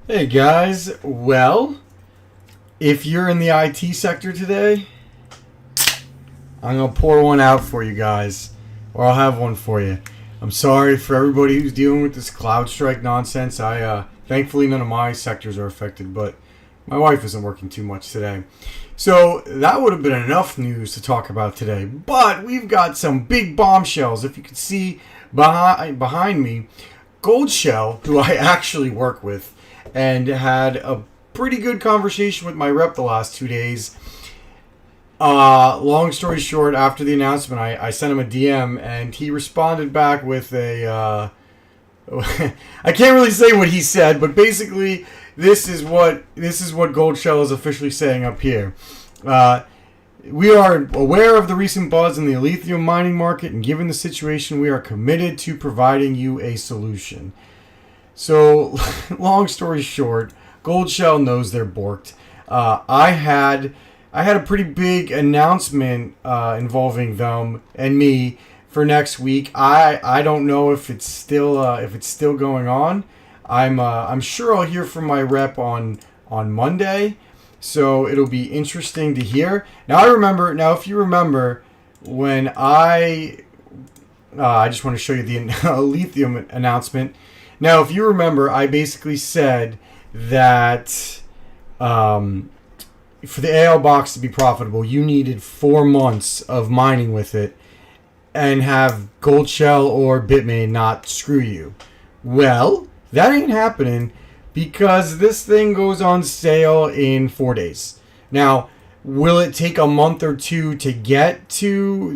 Hey guys, well, if you're in the IT sector today, I'm going to pour one out for you guys, or I'll have one for you. I'm sorry for everybody who's dealing with this CloudStrike nonsense. Thankfully none of my sectors are affected, but my wife isn't working too much today. So that would have been enough news to talk about today, but we've got some big bombshells. If you can see behind me, Goldshell, who I actually work with, and had a pretty good conversation with my rep the last 2 days. Long story short, after the announcement, I sent him a DM, and he responded back with a... I can't really say what he said, but basically, this is what Goldshell is officially saying up here. We are aware of the recent buzz in the lithium mining market, and given the situation, we are committed to providing you a solution. So, long story short, Goldshell knows they're borked. I had a pretty big announcement involving them and me for next week. I don't know if it's still going on. I'm sure I'll hear from my rep on Monday, so it'll be interesting to hear. Now if you remember when I just want to show you the lithium announcement. Now, if you remember, I basically said that for the AL box to be profitable, you needed 4 months of mining with it and have Goldshell or BITMAIN not screw you. Well, that ain't happening because this thing goes on sale in 4 days. Now, will it take a month or two to get to,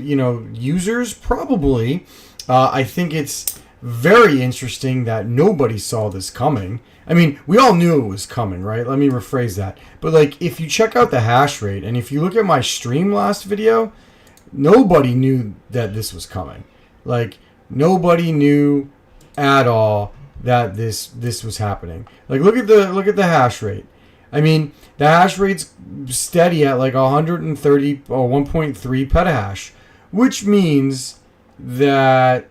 users? Probably. I think it's very interesting that nobody saw this coming. I mean, we all knew it was coming, right? Let me rephrase that. But if you check out the hash rate and if you look at my stream last video, nobody knew that this was coming. Nobody knew at all that this was happening. Look at the hash rate. I mean, the hash rate's steady at 130 or 1.3 petahash, which means that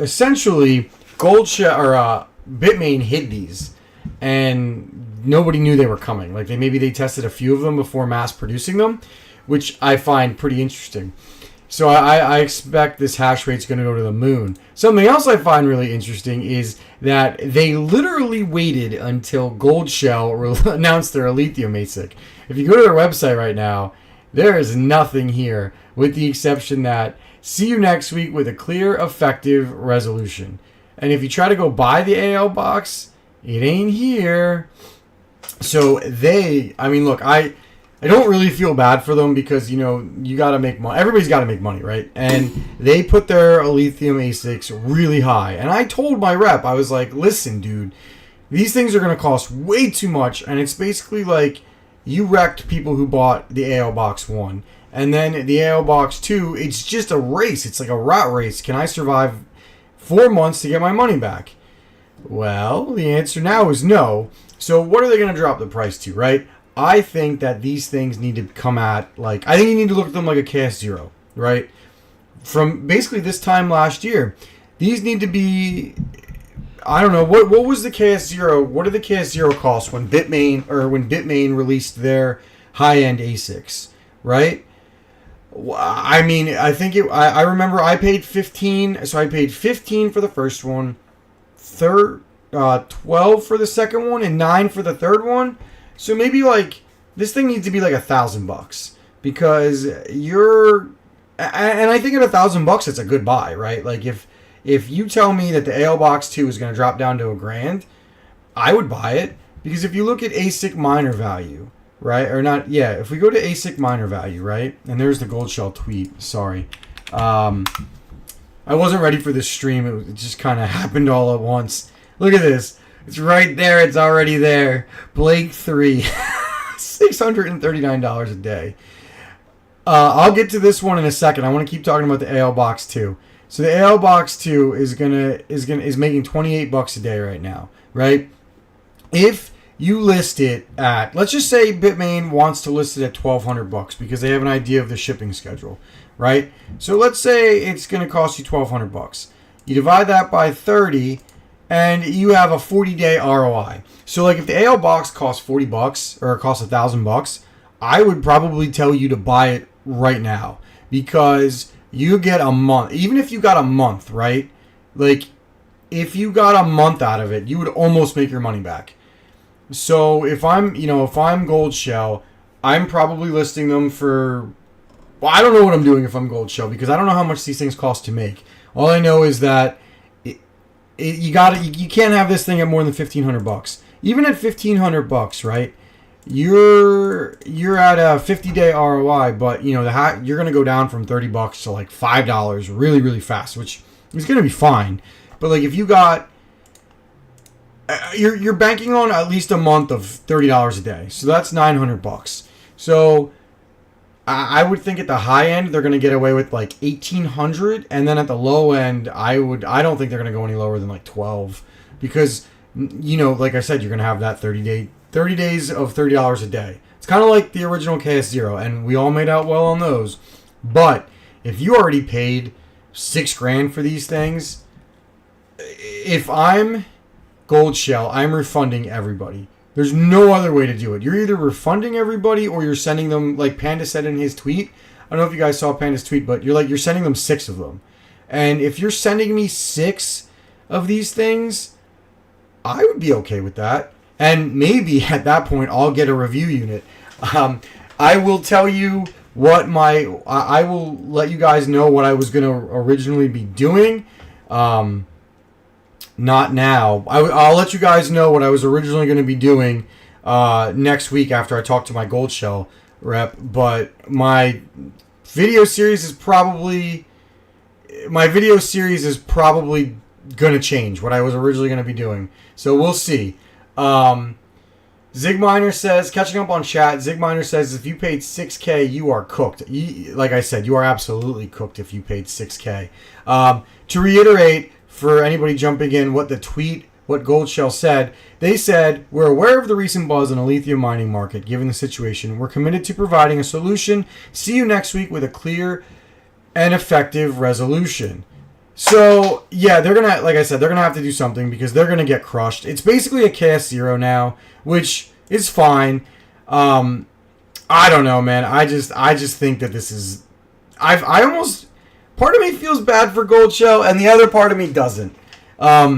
essentially Goldshell or BITMAIN hid these, and nobody knew they were coming. Maybe they tested a few of them before mass producing them, which I find pretty interesting. So I expect this hash rate's going to go to the moon. Something else I find really interesting is that they literally waited until Goldshell announced their lithium ASIC. If you go to their website right now, there is nothing here, with the exception that see you next week with a clear, effective resolution. And if you try to go buy the AL box, it ain't here. So look, I don't really feel bad for them because, you got to make money. Everybody's got to make money, right? And they put their lithium ASICs really high. And I told my rep, I was like, listen, dude, these things are going to cost way too much. And it's basically you wrecked people who bought the AL box 1. And then the AL box 2, it's just a race. It's like a rat race. Can I survive 4 months to get my money back? Well, the answer now is no. So what are they going to drop the price to, right? I think that these things need to come at, I think you need to look at them like a KS0, right? From basically this time last year. These need to be, I don't know, what was the KS0, what did the KS0 cost when BITMAIN released their high-end ASICs, right? I mean, I remember I paid 15, so I paid 15 for the first one, 12 for the second one, and 9 for the third one. So maybe this thing needs to be $1,000 because and I think at $1,000 it's a good buy, right? If you tell me that the AL box 2 is going to drop down to $1,000, I would buy it because if you look at ASIC miner value, right? Or not, yeah, if we go to ASIC miner value, right? And there's the Goldshell tweet. Sorry. I wasn't ready for this stream. It just kind of happened all at once. Look at this. It's right there. It's already there. Blake 3. $639 a day. I'll get to this one in a second. I want to keep talking about the AL box 2. So the AL box 2 is making $28 a day right now, right? If you list it at, let's just say BITMAIN wants to list it at $1,200 because they have an idea of the shipping schedule, right? So let's say it's going to cost you $1,200. You divide that by 30, and you have a 40-day ROI. So like if the AL box costs $40 or it costs $1,000, I would probably tell you to buy it right now, because you get a month. Even if you got a month, right? Like if you got a month out of it, you would almost make your money back. So if I'm Gold Shell, I'm probably listing them for, well, I don't know what I'm doing if I'm Gold Shell, because I don't know how much these things cost to make. All I know is that you can't have this thing at more than $1,500. Even at $1,500, right? You're at a 50-day ROI, but you're gonna go down from $30 to like $5 really, really fast, which is gonna be fine. But like if you got, you're banking on at least a month of $30 a day, so that's $900. So I would think at the high end they're gonna get away with like $1,800, and then at the low end I don't think they're gonna go any lower than like $12, because like I said, you're gonna have that 30 days of $30 a day. It's kind of like the original KS0, and we all made out well on those. But if you already paid $6,000 for these things, if I'm Gold Shell, I'm refunding everybody. There's no other way to do it. You're either refunding everybody or you're sending them, like Panda said in his tweet. I don't know if you guys saw Panda's tweet, but you're sending them 6 of them. And if you're sending me 6 of these things, I would be okay with that. And maybe at that point, I'll get a review unit. I will tell you what I will let you guys know what I was going to originally be doing. Not now. I'll let you guys know what I was originally going to be doing next week after I talk to my Gold Shell rep. But my video series is probably going to change what I was originally going to be doing. So we'll see. Zigminer says, catching up on chat, Zigminer says, if you paid $6,000, you are cooked. Like I said, you are absolutely cooked if you paid $6,000. To reiterate, for anybody jumping in, what Gold Shell said, they said, we're aware of the recent buzz in the lithium mining market. Given the situation, we're committed to providing a solution. See you next week with a clear and effective resolution. So, yeah, they're going to, like I said, they're going to have to do something because they're going to get crushed. It's basically a KS0 now, which is fine. I don't know, man. I just think that this is, I almost, part of me feels bad for Gold Shell, and the other part of me doesn't. Eeny,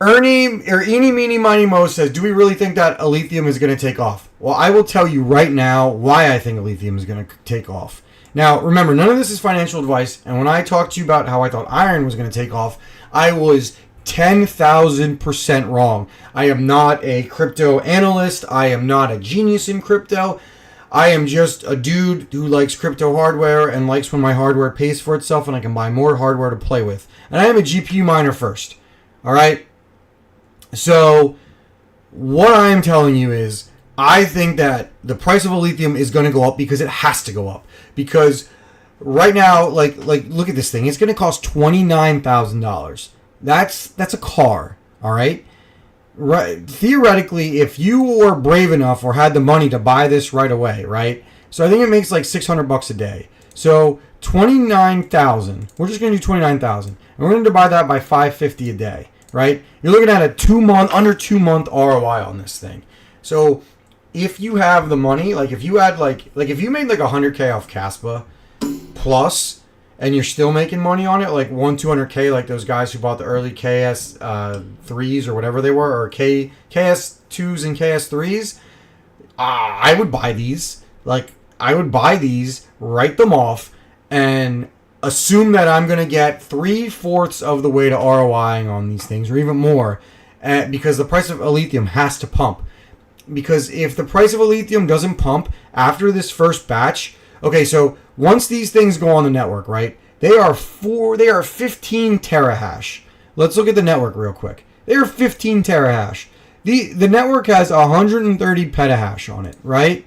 Meeny, Miny, Mo says, do we really think that lithium is going to take off? Well, I will tell you right now why I think lithium is going to take off. Now, remember, none of this is financial advice, and when I talked to you about how I thought iron was going to take off, I was 10,000% wrong. I am not a crypto analyst. I am not a genius in crypto. I am just a dude who likes crypto hardware and likes when my hardware pays for itself and I can buy more hardware to play with. And I am a GPU miner first. All right? So, what I am telling you is, I think that the price of lithium is going to go up because it has to go up. Because right now, like look at this thing. It's going to cost $29,000. That's a car, all right? Right. Theoretically, if you were brave enough or had the money to buy this right away, right? So I think it makes like $600 a day. So $29,000. We're just going to do $29,000, and we're going to divide that by $550 a day, right? You're looking at a under 2 month ROI on this thing. So if you have the money, like if you had if you made like $100K off Caspa plus, and you're still making money on it, like $200K, like those guys who bought the early KS 3s or whatever they were, or KS 2s and KS 3s, I would buy these. Like I would buy these, write them off, and assume that I'm going to get 3/4 of the way to ROIing on these things, or even more, because the price of lithium has to pump. Because if the price of lithium doesn't pump after this first batch, okay, so once these things go on the network, right, they are 15 terahash. Let's look at the network real quick. They are 15 terahash. The network has 130 petahash on it, right?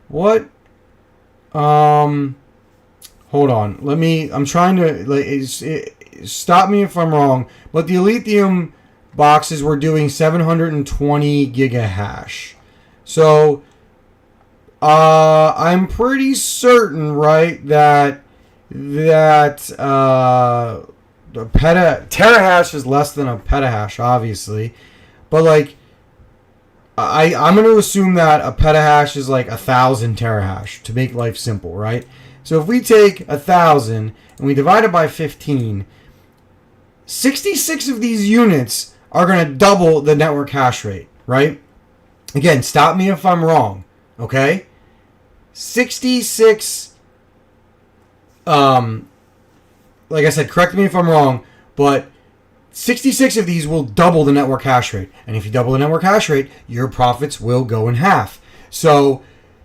What? Hold on. I'm trying to, stop me if I'm wrong, but the lithium boxes were doing 720 gigahash. So, I'm pretty certain, right, that a terahash is less than a petahash, obviously, but like I'm going to assume that a petahash is like 1,000 terahash to make life simple, right? So if we take 1,000 and we divide it by 15, 66 of these units are going to double the network hash rate, right? Again, stop me if I'm wrong, okay? 66, like I said, correct me if I'm wrong, but 66 of these will double the network hash rate. And if you double the network hash rate, your profits will go in half. So,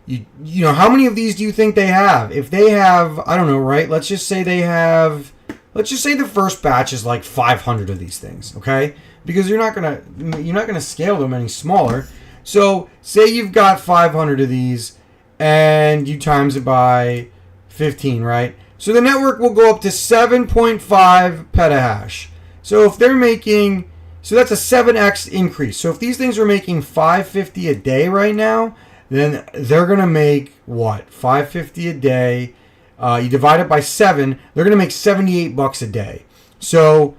you know, how many of these do you think they have? If they have, I don't know, right? Let's just say the first batch is like 500 of these things, okay? Because you're not gonna scale them any smaller. So, say you've got 500 of these and you times it by 15, right? So the network will go up to 7.5 petahash. So if they're making, so that's a 7x increase. So if these things are making 550 a day right now, then they're going to make what? 550 a day. You divide it by 7, they're going to make 78 bucks a day. So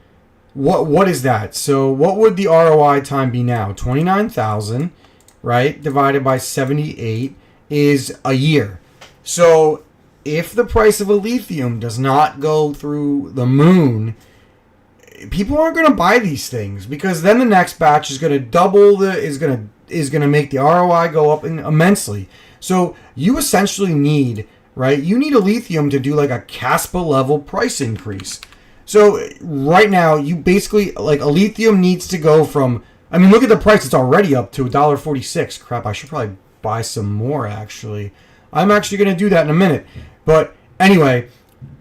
what is that? So what would the ROI time be now? 29,000, right? Divided by 78 is a year. So if the price of a lithium does not go through the moon, people aren't going to buy these things, because then the next batch is going to double is going to make the ROI go up immensely. So you essentially need, right? You need a lithium to do like a Caspa level price increase. So right now, you basically, like, a lithium needs to go from, I mean, look at the price. It's already up to $1.46. Crap, I should probably buy some more, actually. I'm actually going to do that in a minute. But anyway,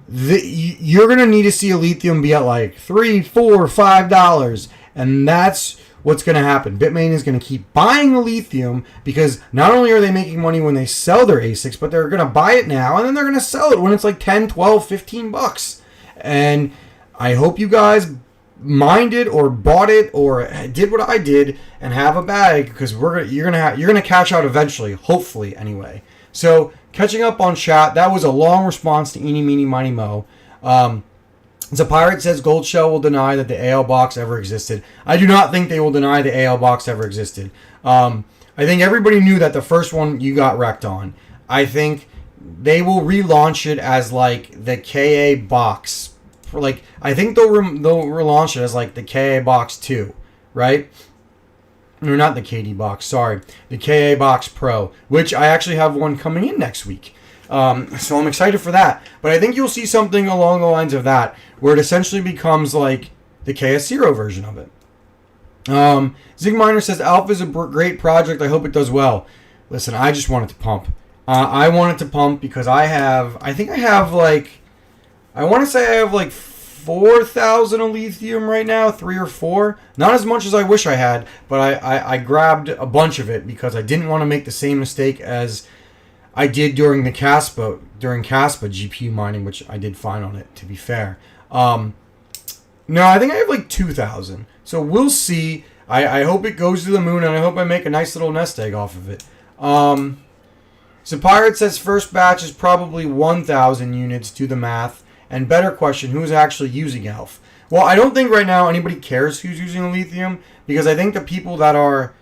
you're going to need to see a lithium be at like $3, $4, $5. And that's what's going to happen. BITMAIN is going to keep buying the lithium, because not only are they making money when they sell their ASICs, but they're going to buy it now, and then they're going to sell it when it's like 10, 12, 15 bucks. And I hope you guys minded or bought it or did what I did and have a bag, because you're gonna cash out eventually, hopefully anyway. So catching up on chat, that was a long response to Eeny Meeny Miny Mo. The Pirate says Gold Shell will deny that the AL box ever existed. I do not think they will deny the AL box ever existed. I think everybody knew that the first one you got wrecked on. I think they will relaunch it as like the KA box. Like, I think they'll relaunch it as like the KA box 2, right? Or not the KD box, sorry. The KA box Pro, which I actually have one coming in next week. So I'm excited for that. But I think you'll see something along the lines of that, where it essentially becomes like the KS0 version of it. Zigminer says, Alpha is a great project. I hope it does well. Listen, I just want it to pump. I want it to pump because I think I have like 4,000 of lithium right now, 3 or 4. Not as much as I wish I had, but I grabbed a bunch of it because I didn't want to make the same mistake as I did during Caspa GPU mining, which I did fine on it, to be fair. No, I think I have like 2,000. So we'll see. I hope it goes to the moon, and I hope I make a nice little nest egg off of it. So Pirate says first batch is probably 1,000 units. Do the math. And better question, who's actually using ALPH? Well, I don't think right now anybody cares who's using lithium, because I think the people that are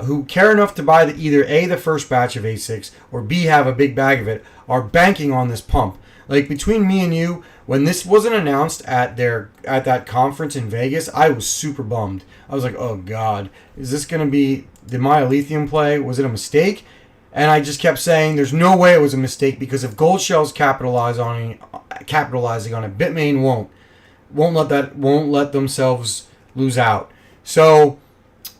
who care enough to buy either A, the first batch of ASICs, or B, have a big bag of it, are banking on this pump. Like, between me and you, when this wasn't announced at that conference in Vegas, I was super bummed. I was like, oh God, is this going to be, did my lithium play, was it a mistake? And I just kept saying, there's no way it was a mistake, because if Gold Shell's capitalizing on it, BITMAIN won't let themselves lose out. So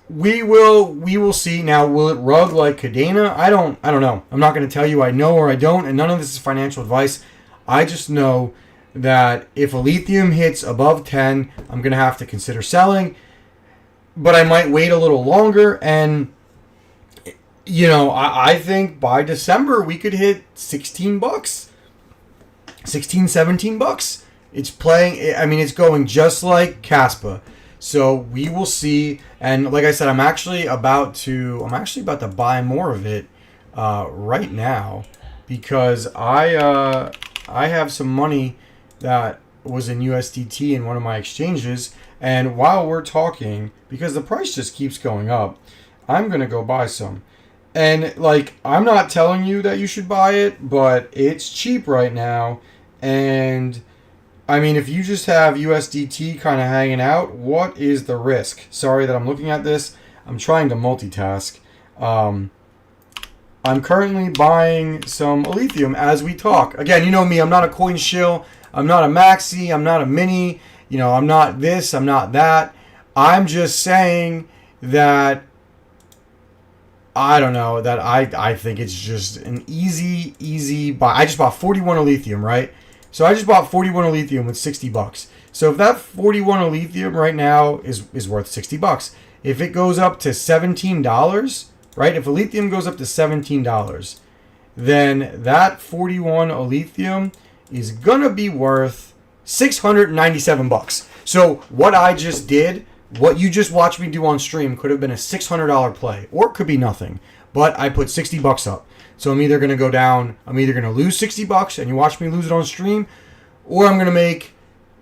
we will see. Now, will it rug like Cadena? I don't know. I'm not going to tell you I know or I don't, and none of this is financial advice. I just know that if a lithium hits above 10, I'm going to have to consider selling, but I might wait a little longer. And you know, I think by December we could hit 16 bucks, 16, 17 bucks. It's playing, I mean, it's going just like Caspa. So we will see. And like I said, I'm actually about to buy more of it right now, because I have some money that was in USDT in one of my exchanges. And while we're talking, because the price just keeps going up, I'm going to go buy some. And, like, I'm not telling you that you should buy it, but it's cheap right now. And, I mean, if you just have USDT kind of hanging out, what is the risk? Sorry that I'm looking at this. I'm trying to multitask. I'm currently buying some lithium as we talk. Again, you know me, I'm not a coin shill. I'm not a maxi. I'm not a mini. You know, I'm not this. I'm not that. I'm just saying that, I don't know, that I think it's just an easy buy. I just bought 41 of lithium, right? So I just bought 41 of lithium with $60. So if that 41 of lithium right now is worth $60, if it goes up to $17, right? If a lithium goes up to $17, then that 41 of lithium is gonna be worth $697. So what I just did, what you just watched me do on stream, could have been a $600 play, or it could be nothing. But I put $60 up. So I'm either going to go down, I'm either going to lose $60 and you watch me lose it on stream, or I'm going to make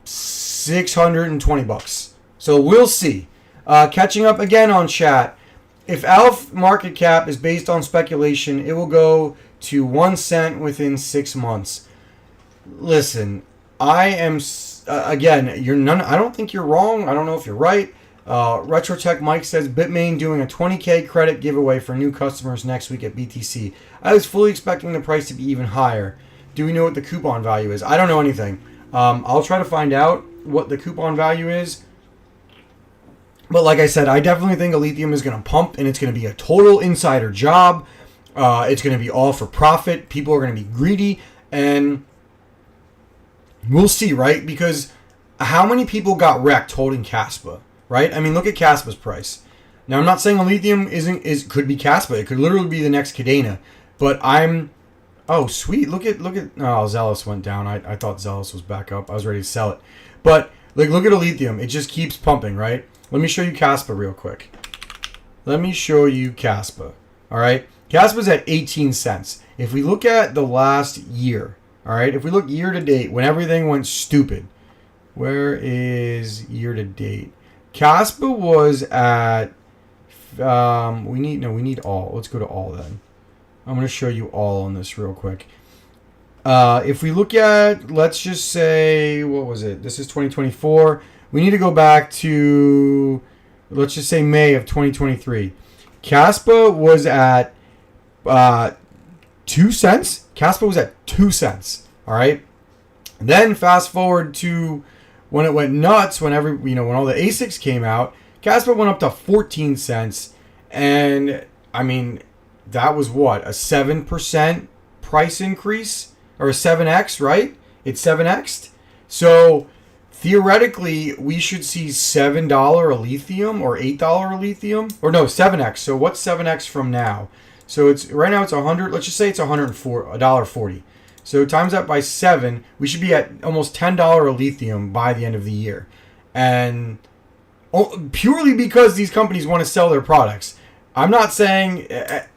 $620. So we'll see. Catching up again on chat. If ALPH market cap is based on speculation, it will go to 1 cent within 6 months. Listen, I am again. I don't think you're wrong. I don't know if you're right. RetroTech Mike says BITMAIN doing a 20K credit giveaway for new customers next week at BTC. I was fully expecting the price to be even higher. Do we know what the coupon value is? I don't know anything. I'll try to find out what the coupon value is. But like I said, I definitely think lithium is going to pump, and it's going to be a total insider job. It's going to be all for profit. People are going to be greedy, and we'll see, right? Because how many people got wrecked holding Caspa, right? I mean, look at Caspa's price. Now, I'm not saying lithium could be Caspa. It could literally be the next Cadena. But oh, sweet. Look at, oh, Zealous went down. I thought Zealous was back up. I was ready to sell it. But, like, look at lithium. It just keeps pumping, right? Let me show you Caspa real quick. Let me show you Caspa. All right? Caspa's at 18 cents. If we look at the last year, all right? If we look year to date, when everything went stupid, where is year to date? Caspa was at, we need all. Let's go to all then. I'm going to show you all on this real quick. If we look at, let's just say, what was it? This is 2024. We need to go back to, let's just say May of 2023. Caspa was at 2 cents. Caspa was at 2 cents. All right. Then fast forward to when it went nuts, when when all the ASICs came out, Caspa went up to 14 cents. And I mean, that was what, a 7% price increase, or a 7x, right? It's 7x'd. So theoretically, we should see $7 a lithium or $8 a lithium, or no, 7x. So what's 7x from now? So it's right now it's 100. Let's just say it's $1.40. So times that by 7, we should be at almost $10 a lithium by the end of the year, and purely because these companies want to sell their products. I'm not saying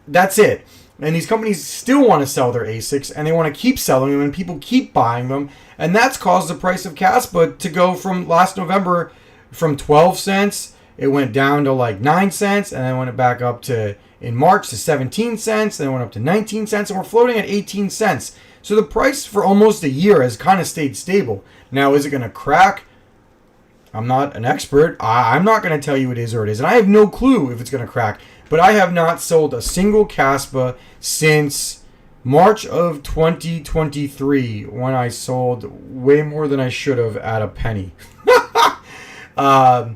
that's it. And these companies still want to sell their ASICs, and they want to keep selling them, and people keep buying them. And that's caused the price of Caspa to go from last November from 12 cents. It went down to like 9 cents, and then went back up to, in March, to 17 cents. Then it went up to 19 cents, and we're floating at 18 cents. So the price for almost a year has kind of stayed stable. Now, is it going to crack? I'm not an expert. I'm not going to tell you it is or it isn't. I have no clue if it's going to crack. But I have not sold a single Caspa since March of 2023, when I sold way more than I should have at a penny. But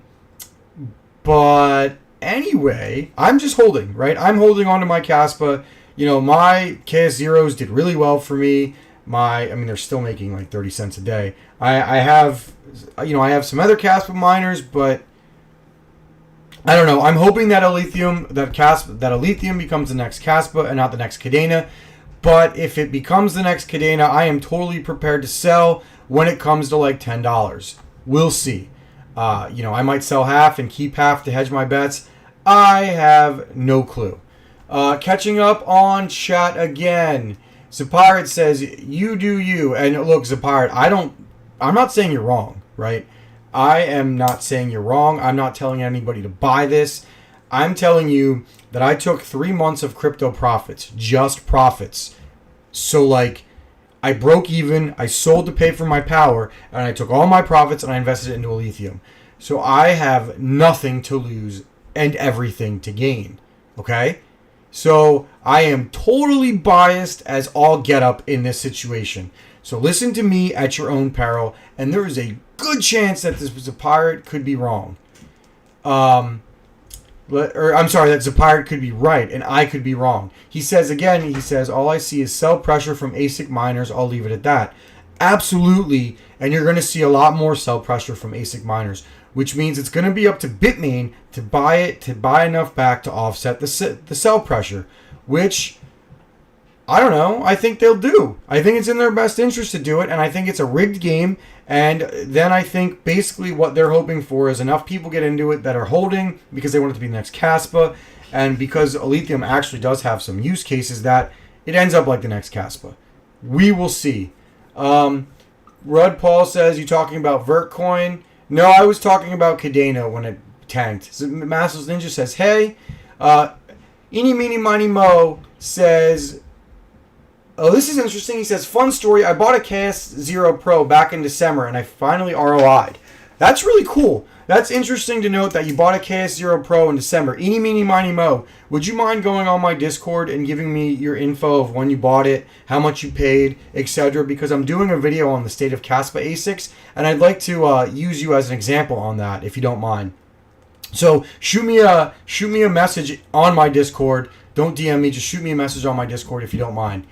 anyway, I'm just holding, right? I'm holding on to my Caspa. You know, my KS0s did really well for me. I mean, they're still making like 30 cents a day. I have some other Caspa miners, but I don't know. I'm hoping that a lithium becomes the next Caspa and not the next Cadena. But if it becomes the next Cadena, I am totally prepared to sell when it comes to like $10. We'll see. I might sell half and keep half to hedge my bets. I have no clue. Catching up on chat again. Zapirat says, you do you. And look, Zapirat, I'm not saying you're wrong, right? I am not saying you're wrong. I'm not telling anybody to buy this. I'm telling you that I took 3 months of crypto profits, just profits. So like, I broke even, I sold to pay for my power, and I took all my profits and I invested it into lithium. So I have nothing to lose and everything to gain. Okay? So I am totally biased as all get up in this situation. So listen to me at your own peril, and there is a good chance that this was a pirate could be wrong. I'm sorry, that Zapirate could be right, and I could be wrong. He says, all I see is sell pressure from ASIC miners. I'll leave it at that. Absolutely, and you're going to see a lot more sell pressure from ASIC miners, which means it's going to be up to BITMAIN to buy enough back to offset the sell pressure, which, I don't know, I think they'll do. I think it's in their best interest to do it, and I think it's a rigged game. And then I think basically what they're hoping for is enough people get into it that are holding because they want it to be the next Caspa, and because lithium actually does have some use cases that it ends up like the next Caspa. We will see. Rudd Paul says, you talking about Vertcoin? No, I was talking about Cadena when it tanked. So Massless Ninja says, hey, Eeny Meeny Miny Mo says, oh, this is interesting. He says, fun story. I bought a KS0 Pro back in December, and I finally ROI'd. That's really cool. That's interesting to note that you bought a KS0 Pro in December. Eeny, meeny, miny, mo. Would you mind going on my Discord and giving me your info of when you bought it, how much you paid, etc.? Because I'm doing a video on the state of Caspa ASICs, and I'd like to use you as an example on that, if you don't mind. So shoot me a message on my Discord. Don't DM me. Just shoot me a message on my Discord if you don't mind.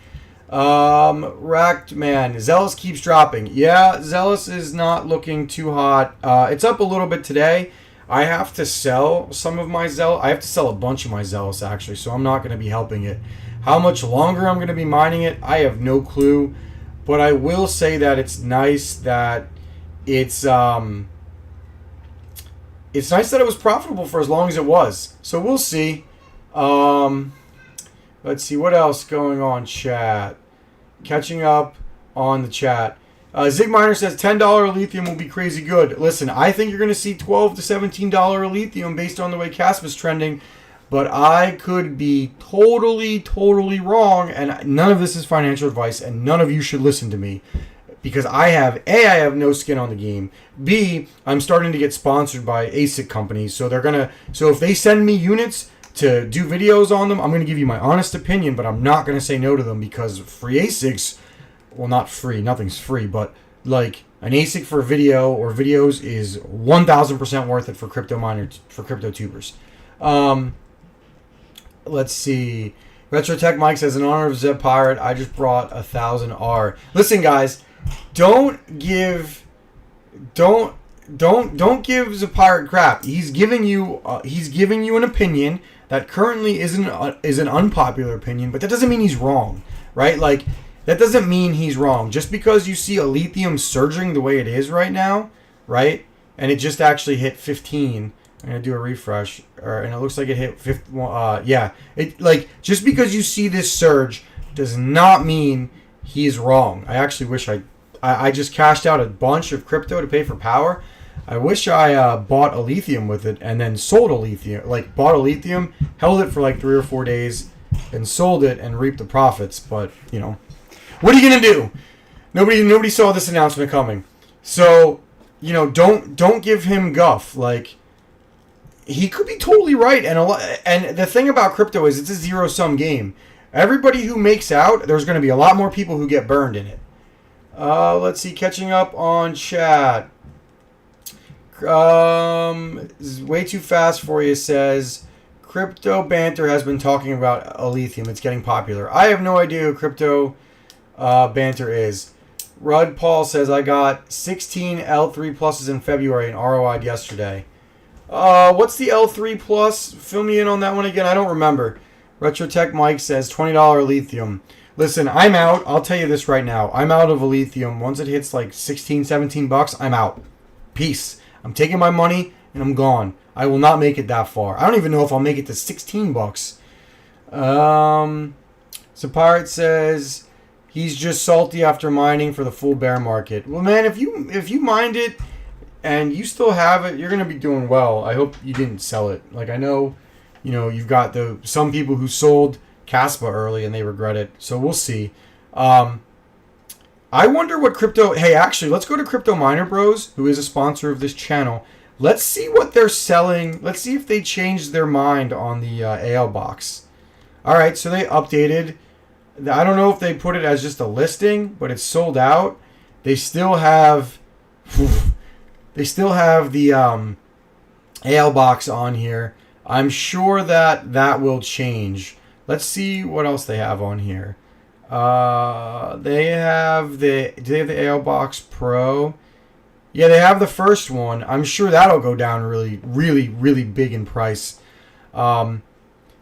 Racked man, Zealous keeps dropping. Yeah, Zealous is not looking too hot. It's up a little bit today. I have to sell some of my Zealous. I have to sell a bunch of my Zealous actually, so I'm not going to be helping it. How much longer I'm going to be mining it, I have no clue. But I will say that it's nice that it's nice that it was profitable for as long as it was. So we'll see. Let's see what else going on, chat. Catching up on the chat. Zigminer says $10 lithium will be crazy good. Listen, I think you're going to see $12 to $17 lithium based on the way Caspa's trending, but I could be totally wrong, and none of this is financial advice, and none of you should listen to me because I have no skin on the game. B, I'm starting to get sponsored by ASIC companies, so if they send me units to do videos on them, I'm going to give you my honest opinion, but I'm not going to say no to them because free ASICs, well, not free, nothing's free, but like an ASIC for a video or videos is 1,000% worth it for crypto miners, for crypto tubers. Let's see. Retrotech Mike says, in honor of Zeb Pirate, I just brought 1,000R. Listen, guys, don't give Zapirate crap. He's giving you an opinion that currently is an unpopular opinion, but that doesn't mean he's wrong, right? Like, that doesn't mean he's wrong. Just because you see a lithium surging the way it is right now, right? And it just actually hit 15. I'm gonna do a refresh, and it looks like it hit 15. Yeah, it like just because you see this surge does not mean he's wrong. I actually wish I just cashed out a bunch of crypto to pay for power. I wish I bought a lithium with it and then sold a lithium. Like, bought a lithium, held it for like 3 or 4 days, and sold it and reaped the profits. But, you know, what are you going to do? Nobody saw this announcement coming. So, you know, don't give him guff. Like, he could be totally right. And the thing about crypto is it's a zero-sum game. Everybody who makes out, there's going to be a lot more people who get burned in it. Let's see, catching up on chat. Way too fast for you says, Crypto Banter has been talking about a lithium. It's getting popular. I have no idea who Crypto Banter is. Rudd Paul says, I got 16 L3 pluses in February and ROI'd yesterday. What's the L3 plus? Fill me in on that one again. I don't remember. Retrotech Mike says $20 lithium. Listen, I'm out. I'll tell you this right now. I'm out of a lithium. Once it hits like 16, 17 bucks, I'm out. Peace. I'm taking my money and I'm gone. I will not make it that far. I don't even know if I'll make it to 16 bucks. So Pirate says he's just salty after mining for the full bear market. Well, man, if you mined it and you still have it, you're gonna be doing well. I hope you didn't sell it. Like, I know, you've got some people who sold Caspa early and they regret it. So we'll see. I wonder what crypto... Hey, actually, let's go to Crypto Miner Bros, who is a sponsor of this channel. Let's see what they're selling. Let's see if they changed their mind on the AL box. All right, so they updated. I don't know if they put it as just a listing, but it's sold out. They still have... They still have the AL box on here. I'm sure that will change. Let's see what else they have on here. They have do they have the AL Box Pro? Yeah, they have the first one. I'm sure that'll go down really, really, really big in price. Yeah,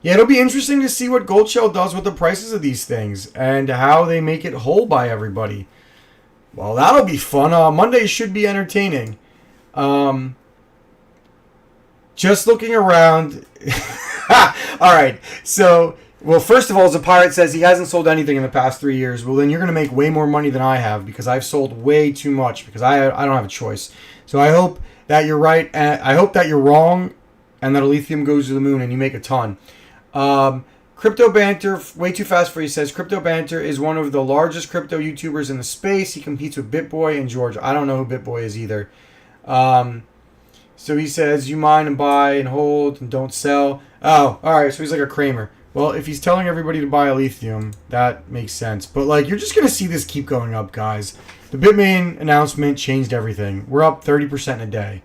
it'll be interesting to see what Gold Shell does with the prices of these things and how they make it whole by everybody. Well, that'll be fun. Monday should be entertaining. Just looking around. All right, so... Well, first of all, as a pirate says he hasn't sold anything in the past 3 years. Well, then you're going to make way more money than I have because I've sold way too much because I don't have a choice. So I hope that you're right. And I hope that you're wrong and that Lithium goes to the moon and you make a ton. Crypto Banter, way too fast for you, says Crypto Banter is one of the largest crypto YouTubers in the space. He competes with BitBoy and George. I don't know who BitBoy is either. So he says you mine and buy and hold and don't sell. Oh, all right. So he's like a Kramer. Well, if he's telling everybody to buy a lithium, that makes sense. But, like, you're just going to see this keep going up, guys. The BITMAIN announcement changed everything. We're up 30% in a day.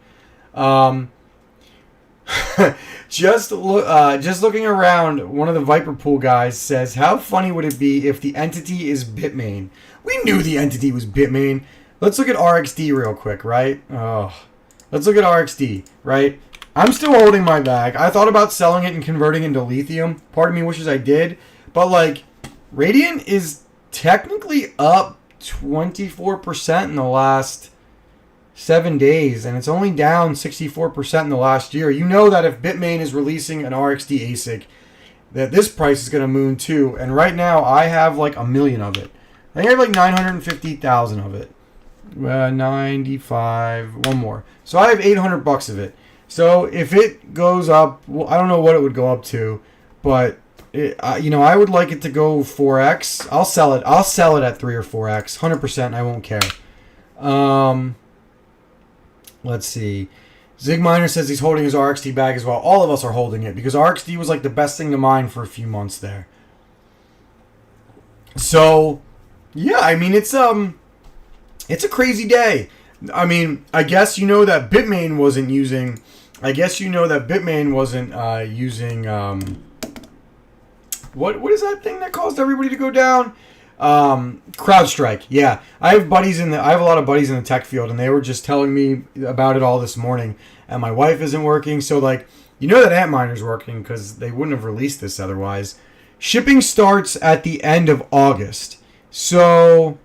Just looking around, one of the Viper Pool guys says, how funny would it be if the entity is BITMAIN? We knew the entity was BITMAIN. Let's look at RXD real quick, right? Let's look at RXD, right? I'm still holding my bag. I thought about selling it and converting into lithium. Part of me wishes I did. But, like, Radiant is technically up 24% in the last 7 days. And it's only down 64% in the last year. You know that if BITMAIN is releasing an RXD ASIC, that this price is going to moon too. And right now, I have, like, 1 million of it. I think I have, like, 950,000 of it. 95. One more. So I have $800 of it. So if it goes up, well, I don't know what it would go up to, but I would like it to go 4x. I'll sell it. I'll sell it at 3 or 4x, 100%. I won't care. Let's see. Zig Miner says he's holding his RXD bag as well. All of us are holding it because RXD was like the best thing to mine for a few months there. So yeah, I mean it's a crazy day. I mean, I guess you know that BITMAIN wasn't using. I guess you know that BITMAIN wasn't using. What is that thing that caused everybody to go down? CrowdStrike. Yeah, I have a lot of buddies in the tech field, and they were just telling me about it all this morning. And my wife isn't working, so like you know that Antminer's working because they wouldn't have released this otherwise. Shipping starts at the end of August, so.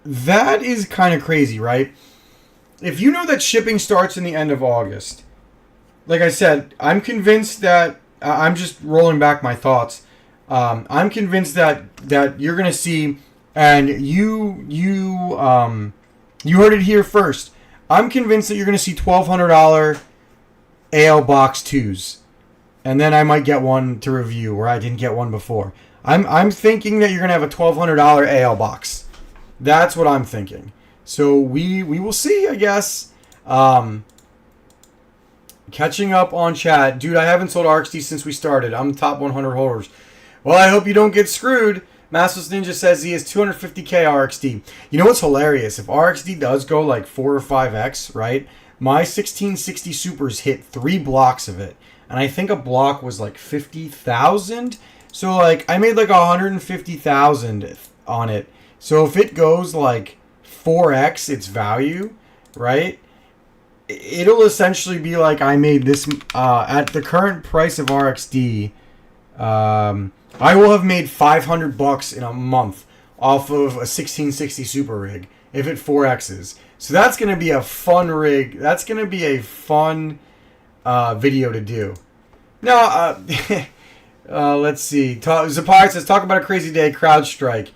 That is kind of crazy, right? If you know that shipping starts in the end of August, like I said, I'm convinced that I'm just rolling back my thoughts. I'm convinced that you're gonna see, and you heard it here first. I'm convinced that you're gonna see $1,200 AL Box 2s, and then I might get one to review where I didn't get one before. I'm thinking that you're going to have a $1,200 AL box. That's what I'm thinking. So we will see, I guess. Catching up on chat. Dude, I haven't sold RXD since we started. I'm the top 100 holders. Well, I hope you don't get screwed. Massless Ninja says he has 250k RXD. You know what's hilarious? If RXD does go like 4 or 5x, right? My 1660 Supers hit 3 blocks of it. And I think a block was like 50,000. So, like, I made like 150,000 on it. So, if it goes like 4x its value, right, it'll essentially be like I made this at the current price of RXD. I will have made $500 in a month off of a 1660 Super rig if it 4x's. So, that's going to be a fun rig. That's going to be a fun video to do. Now, Let's see. Zapire says, talk about a crazy day, CrowdStrike.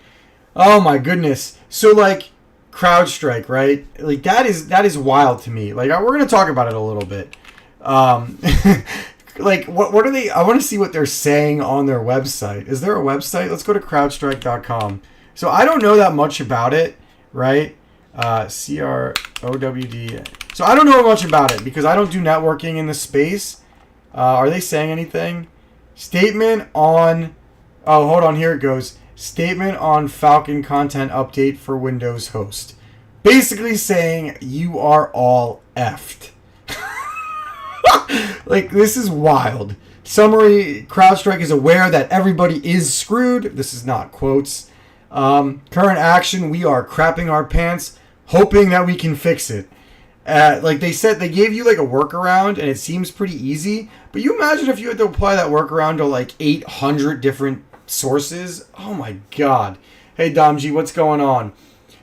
Oh my goodness. So like CrowdStrike, right? Like that is wild to me. Like we're gonna talk about it a little bit. Like what are they? I want to see what they're saying on their website. Is there a website? Let's go to crowdstrike.com. So I don't know that much about it, right? CROWD. So I don't know much about it because I don't do networking in the space. Are they saying anything? Statement on... Oh, hold on. Here it goes. Statement on Falcon content update for Windows host. Basically saying you are all effed. Like, this is wild. Summary, CrowdStrike is aware that everybody is screwed. This is not quotes. Current action, we are crapping our pants, hoping that we can fix it. Like they said, they gave you like a workaround, and it seems pretty easy. But you imagine if you had to apply that workaround to like 800 different sources. Oh my god. Hey Domji, what's going on?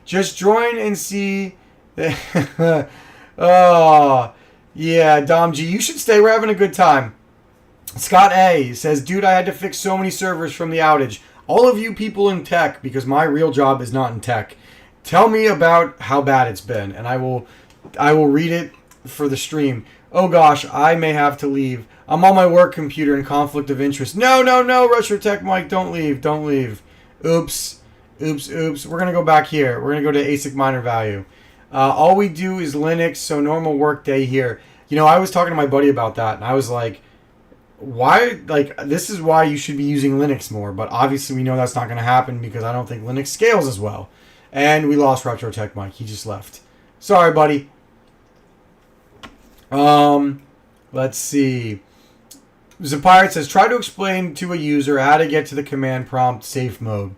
Just join and see. Oh, yeah, Domji, you should stay. We're having a good time. Scott A says, dude, I had to fix so many servers from the outage. All of you people in tech, because my real job is not in tech, tell me about how bad it's been, and I will read it for the stream. Oh gosh, I may have to leave. I'm on my work computer in conflict of interest. No, Retro Tech Mike, don't leave. Oops. We're going to go back here. We're going to go to ASIC minor value. All we do is Linux, so normal work day here. You know, I was talking to my buddy about that, and I was like, why, like, this is why you should be using Linux more, but obviously we know that's not going to happen because I don't think Linux scales as well. And we lost Retro Tech Mike. He just left. Sorry, buddy. Let's see. Zapirate says, try to explain to a user how to get to the command prompt safe mode.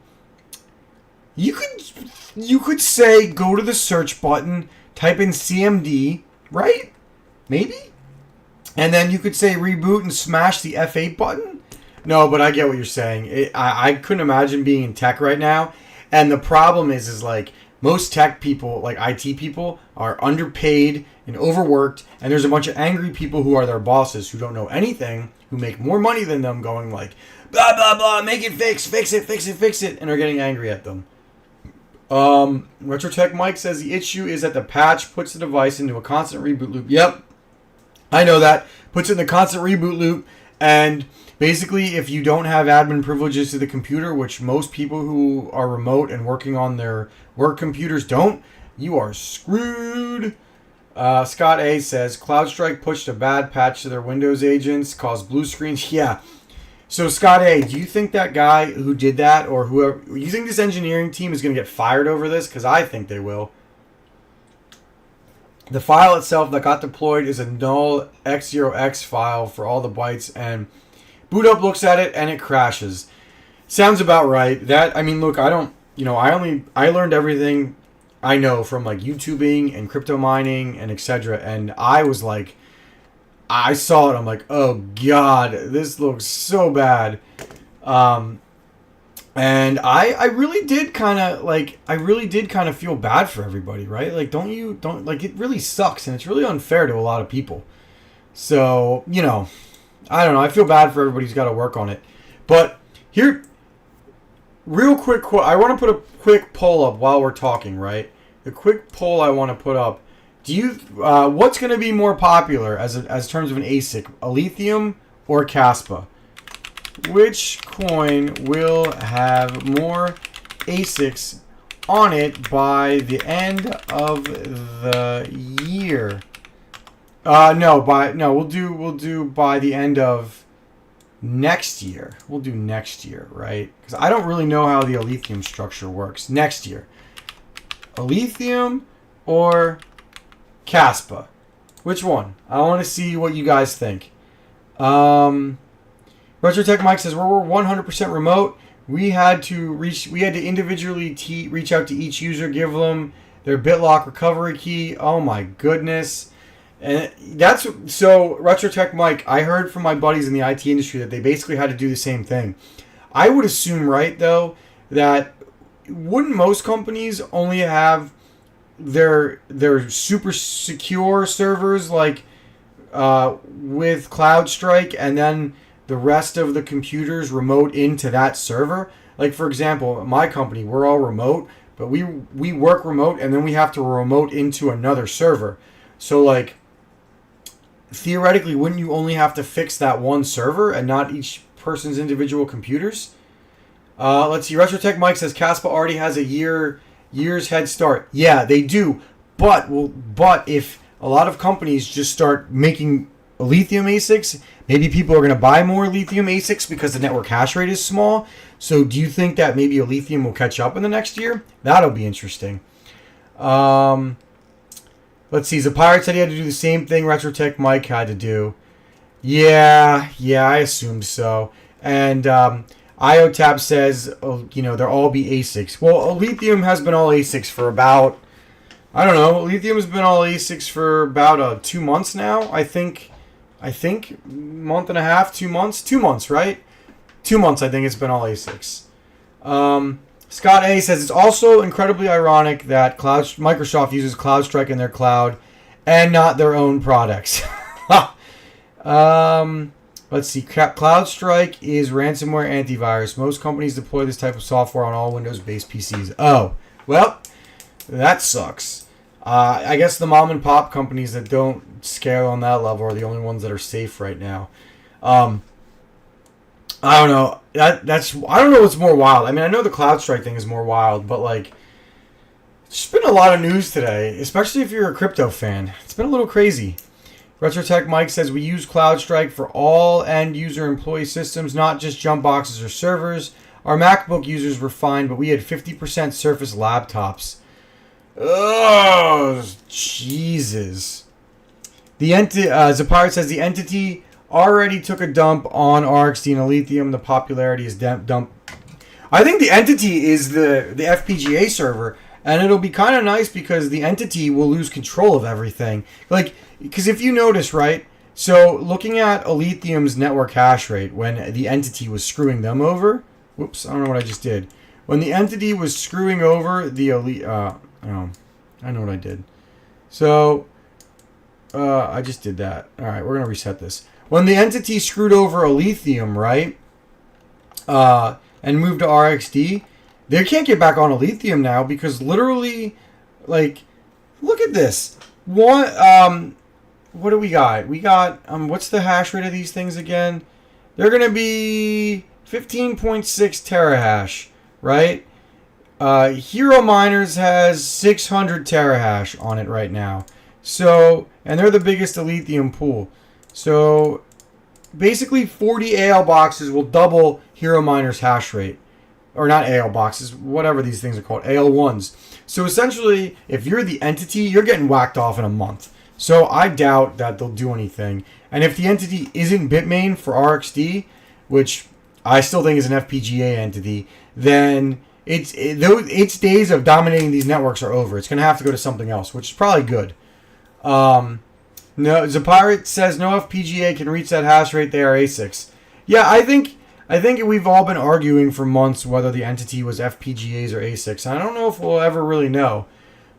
You could say, go to the search button, type in CMD, right? Maybe? And then you could say reboot and smash the F8 button? No, but I get what you're saying. I couldn't imagine being in tech right now. And the problem is like, most tech people, like IT people, are underpaid and overworked. And there's a bunch of angry people who are their bosses who don't know anything, who make more money than them, going like, blah, blah, blah, make it fix it, and are getting angry at them. RetroTech Mike says the issue is that the patch puts the device into a constant reboot loop. Yep, I know that. Puts it in the constant reboot loop, and basically if you don't have admin privileges to the computer, which most people who are remote and working on their work computers don't, you are screwed. Scott A says, CloudStrike pushed a bad patch to their Windows agents, caused blue screens. Yeah. So, Scott A, do you think that guy who did that, or whoever, you think this engineering team is going to get fired over this? Because I think they will. The file itself that got deployed is a null x0x file for all the bytes, and boot up looks at it and it crashes. Sounds about right. That, I mean, look, I don't, you know, I learned everything I know from like YouTubing and crypto mining and etc. And I was like, I saw it. I'm like, oh god, this looks so bad. And I really did kind of feel bad for everybody, right? Like, don't like, it really sucks, and it's really unfair to a lot of people. So, you know, I don't know. I feel bad for everybody who's got to work on it. But here, real quick, I want to put a quick poll up while we're talking, right? The quick poll I want to put up. Do you what's going to be more popular as terms of an ASIC, Lithium or Caspa? Which coin will have more ASICs on it by the end of the year? We'll do by the end of next year. We'll do next year, right? Because I don't really know how the Lithium structure works. Next year, Lithium or Caspa? Which one? I want to see what you guys think. RetroTech Mike says, we're 100% remote. We had to individually reach out to each user, give them their BitLock recovery key. Oh my goodness. And that's so RetroTech Mike, I heard from my buddies in the IT industry that they basically had to do the same thing. I would assume, right, though, that wouldn't most companies only have their super secure servers like with CloudStrike, and then the rest of the computers remote into that server. Like, for example, my company, we're all remote, but we work remote, and then we have to remote into another server. So, like, theoretically, wouldn't you only have to fix that one server and not each person's individual computers? Let's see. RetroTech Mike says Caspa already has a year's head start. Yeah, they do. But if a lot of companies just start making lithium ASICs, maybe people are going to buy more lithium ASICs because the network hash rate is small. So do you think that maybe a lithium will catch up in the next year? That'll be interesting. Let's see. Zapirate said he had to do the same thing RetroTech Mike had to do. Yeah, I assumed so. And IOTAP says, they'll all be ASICs. Well, lithium has been all ASICs for about, I don't know, lithium has been all ASICs for about 2 months now. I think month and a half, 2 months, 2 months, right? 2 months, I think it's been all ASICs. Scott A says it's also incredibly ironic that Microsoft uses CloudStrike in their cloud and not their own products. Let's see. CloudStrike is ransomware antivirus. Most companies deploy this type of software on all Windows-based PCs. Oh, well, that sucks. I guess the mom and pop companies that don't scale on that level are the only ones that are safe right now. I don't know. I don't know what's more wild. I mean, I know the CloudStrike thing is more wild, but like, there's been a lot of news today, especially if you're a crypto fan. It's been a little crazy. RetroTech Mike says we use CloudStrike for all end-user employee systems, not just jump boxes or servers. Our MacBook users were fine, but we had 50% Surface laptops. Oh, Jesus. Zapirate says the entity already took a dump on RxD and Lithium. The popularity is dump. I think the entity is the FPGA server, and it'll be kind of nice because the entity will lose control of everything. Like, because if you notice, right? So looking at Lithium's network hash rate when the entity was screwing them over. Whoops, I don't know what I just did. When the entity was screwing over the I know what I did. So I just did that. All right, we're gonna reset this. When the entity screwed over Lithium, right? And moved to RxD, they can't get back on Lithium now because literally, like, look at this. What do we got? We got, what's the hash rate of these things again? They're going to be 15.6 terahash, right? Hero Miners has 600 terahash on it right now. So, and they're the biggest lithium pool. So, basically 40 AL boxes will double Hero Miners hash rate. Or not AL boxes, whatever these things are called, AL1s. So essentially, if you're the entity, you're getting whacked off in a month. So I doubt that they'll do anything. And if the entity isn't BITMAIN for RxD, which I still think is an FPGA entity, then its days of dominating these networks are over. It's going to have to go to something else, which is probably good. No, Zapirate says no FPGA can reach that hash rate. They are ASICs. Yeah, I think we've all been arguing for months whether the entity was FPGAs or ASICs. I don't know if we'll ever really know.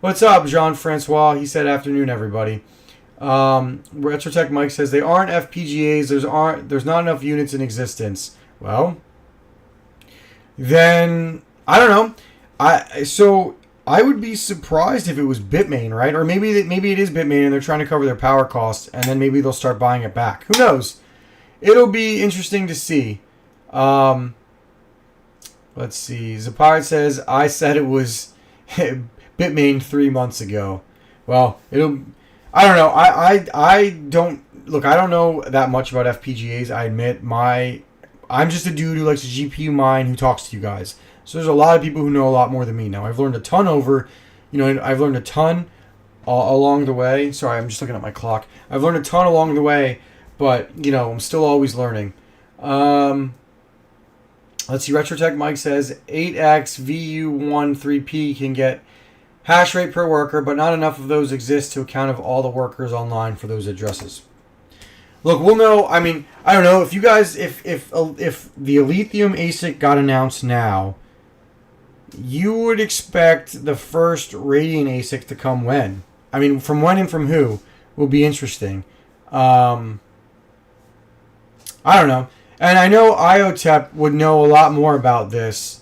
What's up, Jean-Francois? He said afternoon, everybody. RetroTech Mike says they aren't FPGAs. There's not enough units in existence. Well, then I don't know. I would be surprised if it was BITMAIN, right? Or maybe it is BITMAIN and they're trying to cover their power costs, and then maybe they'll start buying it back. Who knows? It'll be interesting to see. Let's see. Zapirate says I said it was BITMAIN 3 months ago. Well, I don't know. I don't look. I don't know that much about FPGAs. I admit I'm just a dude who likes to GPU mine who talks to you guys. So there's a lot of people who know a lot more than me now. I've learned a ton along the way. Sorry, I'm just looking at my clock. I've learned a ton along the way, but I'm still always learning. Let's see. RetroTech Mike says 8x VU13P can get hash rate per worker, but not enough of those exist to account of all the workers online for those addresses. Look, we'll know. I mean, I don't know if you guys, if the Lithium ASIC got announced now, you would expect the first Radiant ASIC to come when? I mean, from when and from who will be interesting. I don't know. And I know IOTEP would know a lot more about this.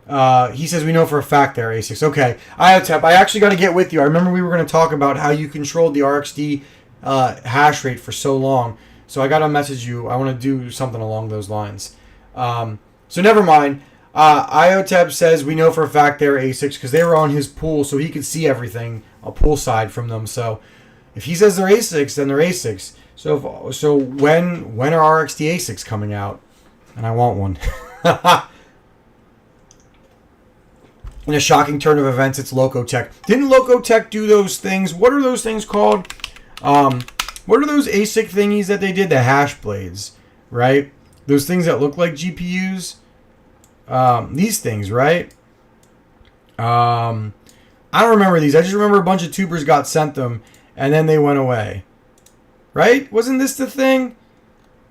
He says we know for a fact they're ASICs. Okay, IOTEP, I actually got to get with you. I remember we were going to talk about how you controlled the RxD hash rate for so long. So I got to message you. I want to do something along those lines. So never mind. IOTEP says we know for a fact they're ASICs because they were on his pool, so he could see everything poolside from them. So if he says they're ASICs, then they're ASICs. So when are RxD ASICs coming out? And I want one. In a shocking turn of events, it's Locotech. Didn't Locotech do those things? What are those things called? What are those ASIC thingies that they did? The hash blades, right? Those things that look like GPUs. These things, right? I don't remember these. I just remember a bunch of tubers got sent them, and then they went away. Right? Wasn't this the thing?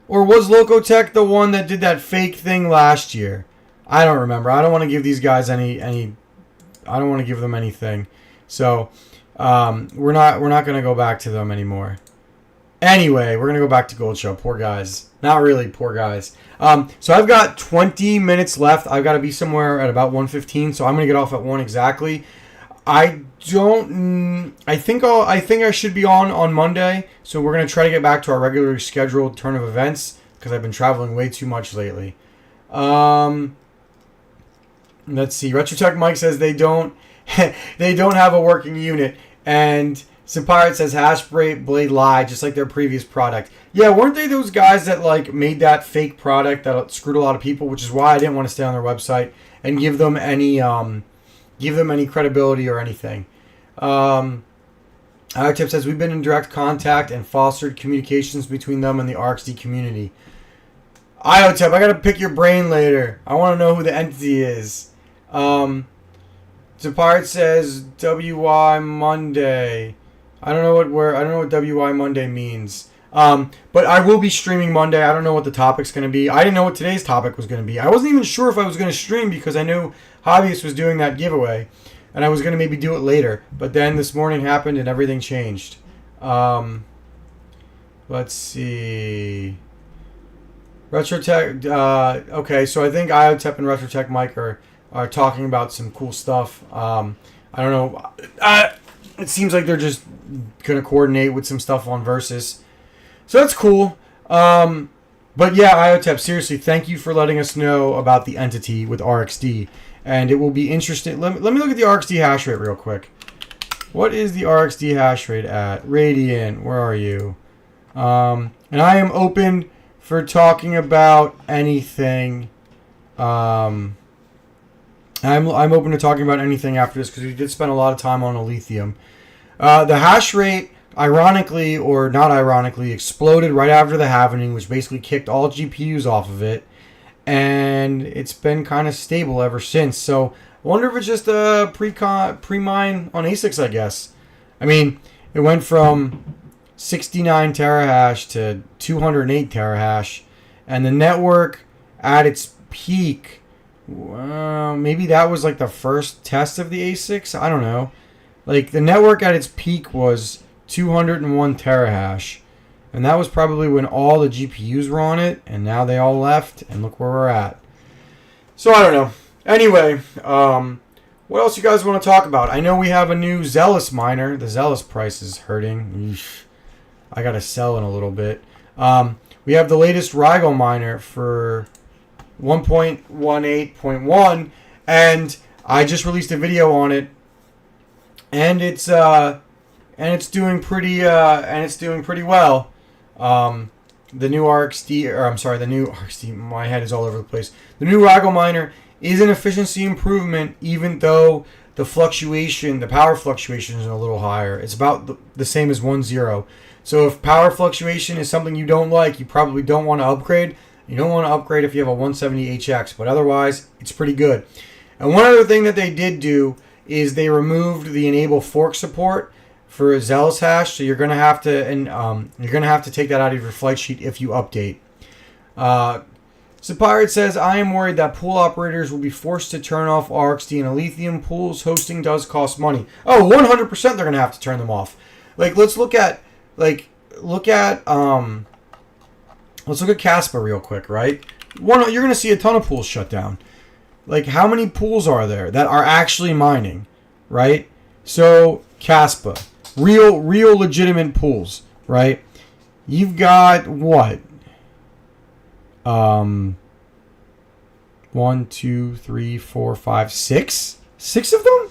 Or was Locotech the one that did that fake thing last year? I don't remember. I don't want to give these guys any I don't want to give them anything. So, we're not going to go back to them anymore. Anyway, we're going to go back to Gold Show. Poor guys. Not really poor guys. So I've got 20 minutes left. I've got to be somewhere at about 1:15, so I'm going to get off at 1 exactly. I think I should be on Monday, so we're going to try to get back to our regularly scheduled turn of events because I've been traveling way too much lately. Let's see. RetroTech Mike says they don't have a working unit, and Simpirate says hash blade lied just like their previous product. Yeah, weren't they those guys that like made that fake product that screwed a lot of people, which is why I didn't want to stay on their website and give them any credibility or anything. IOTIP says we've been in direct contact and fostered communications between them and the RxD community. IOTIP, I gotta pick your brain later. I want to know who the entity is. Depart says WY Monday. I don't know what WY Monday means. But I will be streaming Monday. I don't know what the topic's going to be. I didn't know what today's topic was going to be. I wasn't even sure if I was going to stream because I knew Hobbyist was doing that giveaway, and I was going to maybe do it later. But then this morning happened and everything changed. Let's see. RetroTech. Okay, so I think IOTEP and RetroTech Mike are talking about some cool stuff. I don't know. It seems like they're just going to coordinate with some stuff on Versus. So that's cool. But yeah, IOTEP, seriously, thank you for letting us know about the entity with RxD. And it will be interesting. Let me look at the RxD hash rate real quick. What is the RxD hash rate at? Radiant, where are you? And I am open for talking about anything. I'm open to talking about anything after this because we did spend a lot of time on Lithium. The hash rate, ironically or not ironically, exploded right after the halvening, which basically kicked all GPUs off of it. And it's been kind of stable ever since. So I wonder if it's just a pre-mine on ASICs, I guess. I mean, it went from 69 terahash to 208 terahash. And the network at its peak, maybe that was like the first test of the ASICs. I don't know. Like the network at its peak was 201 terahash. And that was probably when all the GPUs were on it. And now they all left. And look where we're at. So I don't know. Anyway, what else you guys want to talk about? I know we have a new Zealous miner. The Zealous price is hurting. Eesh. I got to sell in a little bit. We have the latest Rigel miner for 1.18.1. And I just released a video on it. And it's doing pretty well. The new RxD, my head is all over the place. The new Rigel miner is an efficiency improvement, even though the power fluctuation is a little higher. It's about the same as 1.0. So if power fluctuation is something you don't like, you probably don't want to upgrade. You don't want to upgrade if you have a 170HX, but otherwise, it's pretty good. And one other thing that they did do is they removed the enable fork support for Zealous hash, so you're gonna have to take that out of your flight sheet if you update. Pirate says, I am worried that pool operators will be forced to turn off RxD and Lithium pools. Hosting does cost money. Oh, 100% they're gonna have to turn them off. Like let's look at Let's look at Caspa real quick, right? You're going to see a ton of pools shut down. Like, how many pools are there that are actually mining, right? So, Caspa, real legitimate pools, right? You've got what? 1, 2, 3, 4, 5, 6? 6 of them?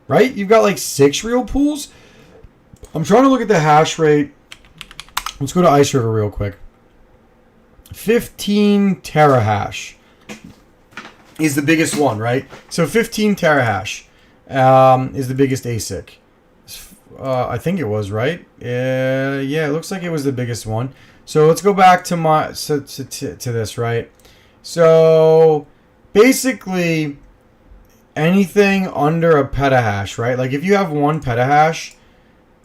Right? You've got like 6 real pools. I'm trying to look at the hash rate. Let's go to Ice River real quick. 15 terahash is the biggest one, right? So 15 terahash is the biggest ASIC. I think it was, right? Yeah, it looks like it was the biggest one. So let's go back to this, right? So basically anything under a petahash, right? Like if you have 1 petahash,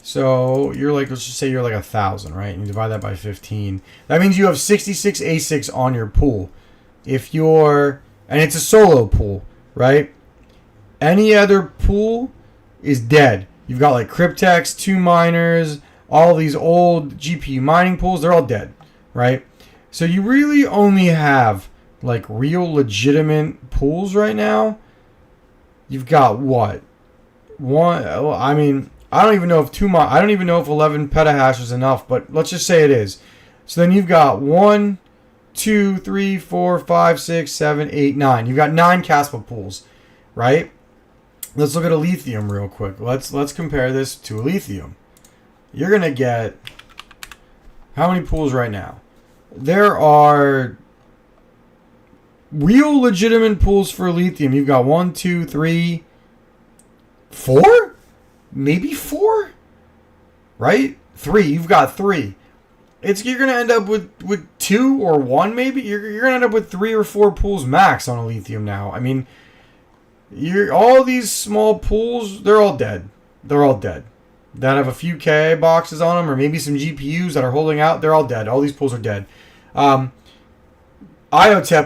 so you're like, let's just say you're like 1,000, right? And you divide that by 15. That means you have 66 ASICs on your pool. If you're, and it's a solo pool, right? Any other pool is dead. You've got like Cryptex, 2 miners, all these old GPU mining pools, they're all dead, right? So you really only have like real legitimate pools right now. You've got what? I mean, I don't even know if 11 petahash is enough, but let's just say it is. So then you've got 1, 2, 3, 4, 5, 6, 7, 8, 9. You've got 9 Caspa pools, right? Let's look at a lithium real quick. Let's compare this to a lithium. You're gonna get how many pools right now? There are real legitimate pools for lithium. You've got 1, 2, 3, 4? Maybe 4? Right? 3. You've got 3. You're gonna end up with 2 or 1 maybe. You're gonna end up with 3 or 4 pools max on a lithium now. I mean, all these small pools, they're all dead. They're all dead. That have a few K boxes on them, or maybe some GPUs that are holding out, they're all dead. All these pools are dead. IOTEP,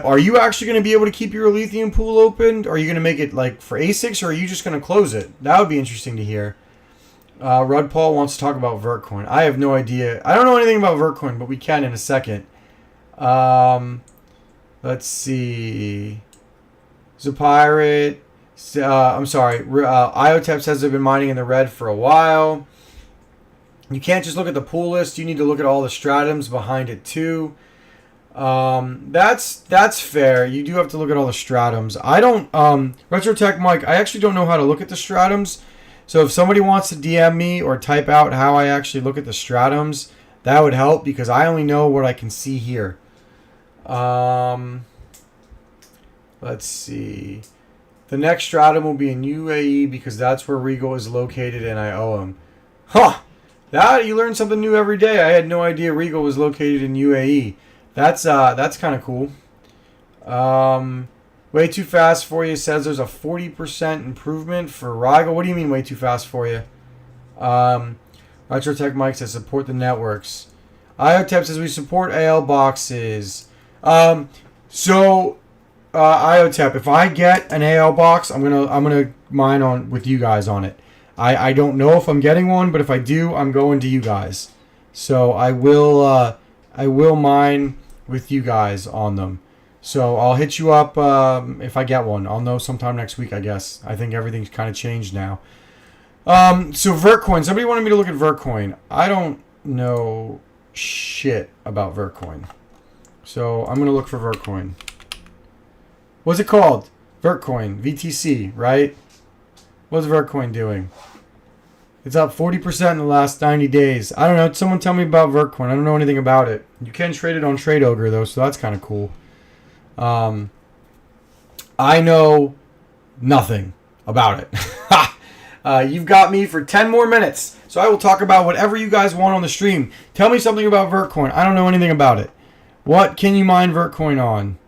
are you actually going to be able to keep your lithium pool open? Or are you going to make it like for ASICs, or are you just going to close it? That would be interesting to hear. Rud Paul wants to talk about Vertcoin. I have no idea. I don't know anything about Vertcoin, but we can in a second. Let's see. Zapirate. I'm sorry. IOTEP says they've been mining in the red for a while. You can't just look at the pool list. You need to look at all the stratums behind it too. That's fair. You do have to look at all the stratums. I don't, Retrotech Mike, I actually don't know how to look at the stratums. So if somebody wants to DM me or type out how I actually look at the stratums, that would help because I only know what I can see here. Let's see. The next stratum will be in UAE because that's where Regal is located and I owe him. Huh! You learn something new every day. I had no idea Regal was located in UAE. That's kind of cool. Way too fast for you says there's a 40% improvement for Regal. What do you mean way too fast for you? Retrotech Mike says support the networks. IOTEP says we support AL boxes. IOTEP, if I get an AL box, I'm gonna mine on with you guys on it. I don't know if I'm getting one, but if I do, I'm going to you guys. So I will mine with you guys on them. So I'll hit you up if I get one. I'll know sometime next week, I guess. I think everything's kind of changed now. So Vertcoin. Somebody wanted me to look at Vertcoin. I don't know shit about Vertcoin. So I'm gonna look for Vertcoin. What's it called? Vertcoin. VTC, right? What's Vertcoin doing? It's up 40% in the last 90 days. I don't know. Someone tell me about Vertcoin. I don't know anything about it. You can trade it on Trade Ogre, though, so that's kind of cool. I know nothing about it. You've got me for 10 more minutes, so I will talk about whatever you guys want on the stream. Tell me something about Vertcoin. I don't know anything about it. What can you mine Vertcoin on?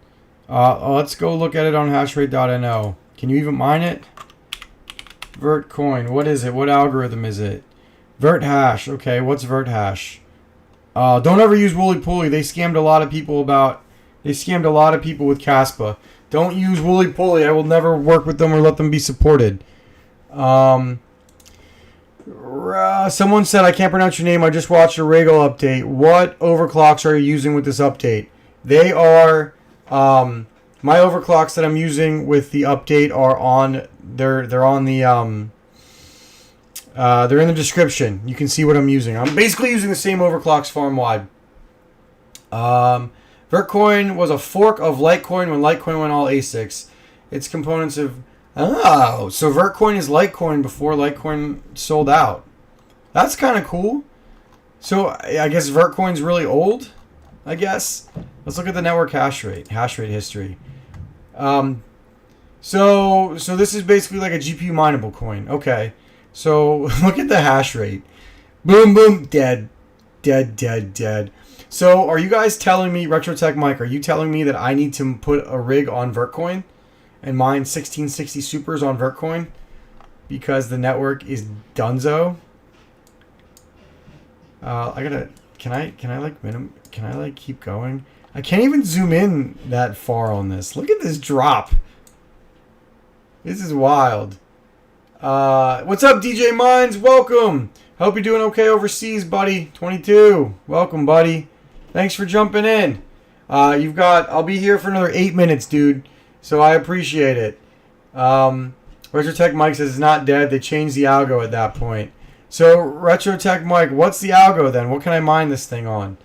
Let's go look at it on hashrate.no. Can you even mine it? Vertcoin. What is it? What algorithm is it? Verthash. Okay, what's Verthash? Don't ever use Wooly Pooly. They scammed a lot of people with Caspa. Don't use Wooly Pooly. I will never work with them or let them be supported. Someone said, I can't pronounce your name. I just watched a Regal update. What overclocks are you using with this update? They are, my overclocks that I'm using with the update are on, they're on the, they're in the description. You can see what I'm using. I'm basically using the same overclocks farm-wide. Vertcoin was a fork of Litecoin when Litecoin went all ASICs. Its components of... Oh, so Vertcoin is Litecoin before Litecoin sold out. That's kind of cool. So I guess Vertcoin's really old, I guess. Let's look at the network hash rate history. So this is basically like a GPU mineable coin. Okay. So look at the hash rate. Boom, boom, dead. Dead, dead, dead. So are you guys telling me, RetroTech Mike, are you telling me that I need to put a rig on Vertcoin and mine 1660 supers on Vertcoin because the network is dunzo? Can I like keep going? I can't even zoom in that far on this. Look at this drop. This is wild. What's up, DJ Mines? Welcome. Hope you're doing okay overseas, buddy. 22. Welcome, buddy. Thanks for jumping in. I'll be here for another 8 minutes, dude. So I appreciate it. RetroTech Mike says it's not dead. They changed the algo at that point. So RetroTech Mike, what's the algo then? What can I mine this thing on?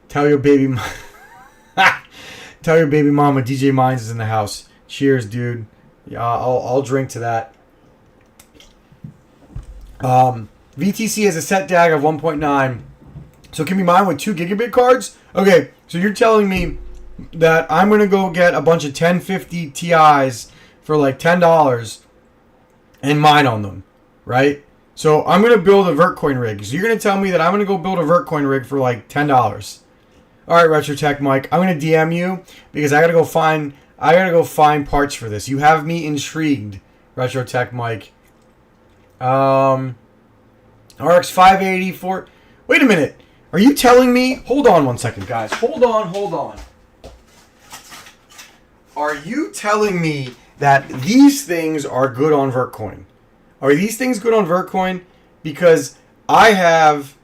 Tell your baby mama DJ Mines is in the house. Cheers, dude. Yeah, I'll drink to that. VTC has a set DAG of 1.9. So can we mine with 2 gigabit cards? Okay, so you're telling me that I'm going to go get a bunch of 1050 Ti's for like $10 and mine on them, right? So I'm going to build a Vertcoin rig. So you're going to tell me that I'm going to go build a Vertcoin rig for like $10. All right, RetroTech Mike, I'm going to DM you because I got to go find parts for this. You have me intrigued, RetroTech Mike. RX 584. Wait a minute. Are you telling me? Hold on one second, guys. Hold on. Are you telling me that these things are good on Vertcoin? Are these things good on Vertcoin? Because I have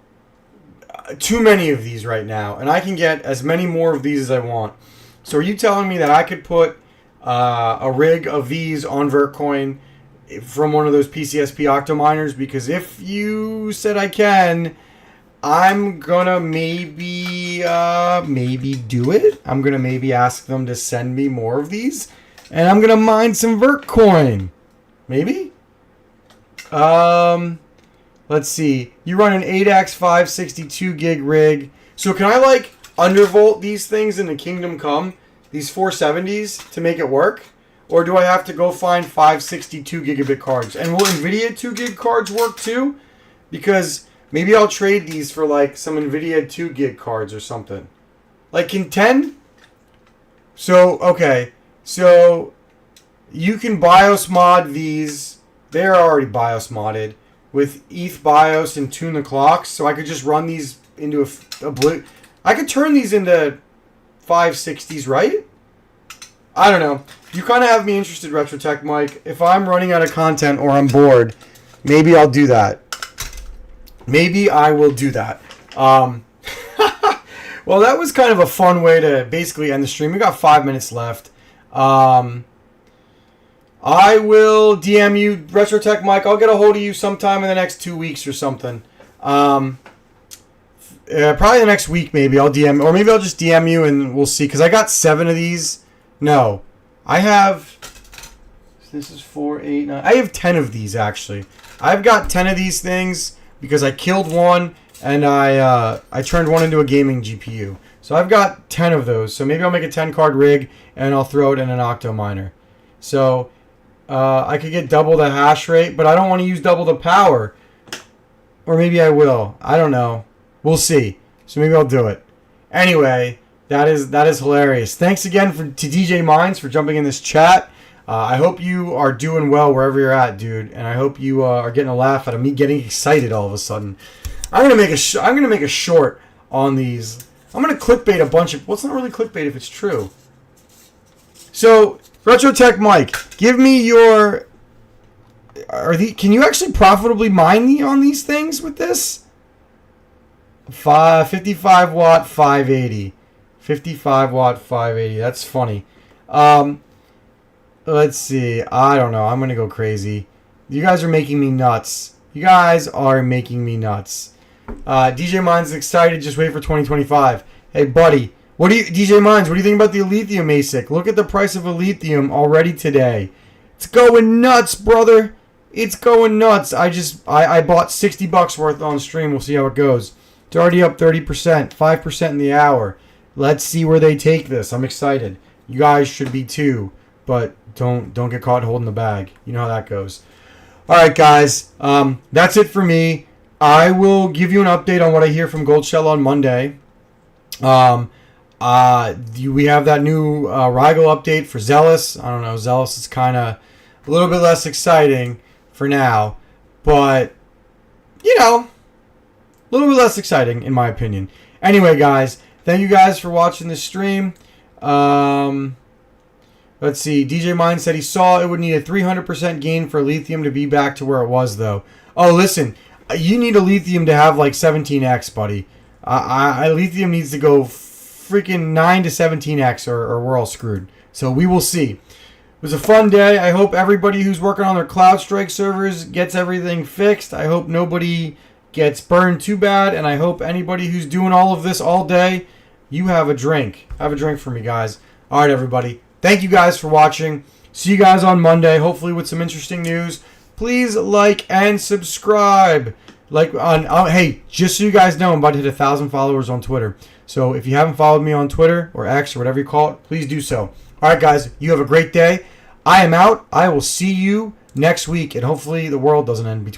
too many of these right now, and I can get as many more of these as I want. So are you telling me that I could put a rig of these on Vertcoin from one of those PCSP octo miners? Because if you said I can, I'm gonna maybe do it. I'm gonna maybe ask them to send me more of these, and I'm gonna mine some Vertcoin. Maybe. Let's see. You run an 8x 562 gig rig. So can I like undervolt these things in the Kingdom Come, these 470s, to make it work? Or do I have to go find 562 gigabit cards? And will NVIDIA 2 gig cards work too? Because maybe I'll trade these for like some NVIDIA 2 gig cards or something. Like in 10? So, okay. So, you can BIOS mod these. They're already BIOS modded with ETH BIOS and tune the clocks. So I could just run these into a blue. I could turn these into 560s, right? I don't know. You kind of have me interested, RetroTech Mike. If I'm running out of content or I'm bored, maybe I'll do that. Maybe I will do that. Well, that was kind of a fun way to basically end the stream. We got 5 minutes left. I will DM you, RetroTech Mike. I'll get a hold of you sometime in the next 2 weeks or something. Probably the next week, maybe. I'll DM, or maybe I'll just DM you and we'll see. Because I got 7 of these. No, I have. This is 4, 8, 9. I have 10 of these actually. I've got 10 of these things because I killed one and I turned one into a gaming GPU. So I've got 10 of those. So maybe I'll make a 10 card rig and I'll throw it in an octo miner. So I could get double the hash rate, but I don't want to use double the power. Or maybe I will. I don't know. We'll see. So maybe I'll do it. Anyway, that is hilarious. Thanks again to DJ Mines for jumping in this chat. I hope you are doing well wherever you're at, dude, and I hope you are getting a laugh out of me getting excited all of a sudden. I'm gonna make a short on these. I'm gonna clickbait a bunch of. Well, it's not really clickbait if it's true. So, RetroTech Mike, give me your Can you actually profitably mine on these things with this? 55 watt 580. 55 watt 580. That's funny. Let's see. I don't know. I'm going to go crazy. You guys are making me nuts. You guys are making me nuts. DJ Mines is excited. Just wait for 2025. Hey, buddy. DJ Mines, what do you think about the lithium ASIC? Look at the price of a lithium already today. It's going nuts, brother. It's going nuts. I bought $60 worth on stream. We'll see how it goes. It's already up 30%, 5% in the hour. Let's see where they take this. I'm excited. You guys should be too, but don't get caught holding the bag. You know how that goes. All right, guys. That's it for me. I will give you an update on what I hear from Gold Shell on Monday. We have that new Rigel update for Zealous. I don't know. Zealous is kind of a little bit less exciting for now, but a little bit less exciting in my opinion. Anyway, guys, thank you guys for watching this stream. Let's see. DJ Mine said he saw it would need a 300% gain for lithium to be back to where it was, though. Oh, listen. You need a lithium to have like 17x, buddy. Lithium needs to go freaking 9 to 17x or we're all screwed. So we will see. It was a fun day. I hope everybody who's working on their CloudStrike servers gets everything fixed. I hope nobody gets burned too bad. And I hope anybody who's doing all of this all day, you have a drink. Have a drink for me, guys. All right, everybody. Thank you guys for watching. See you guys on Monday, hopefully with some interesting news. Please like and subscribe. Hey, just so you guys know, I'm about to hit 1,000 followers on Twitter. So if you haven't followed me on Twitter or X or whatever you call it, please do so. All right, guys, you have a great day. I am out. I will see you next week, and hopefully the world doesn't end between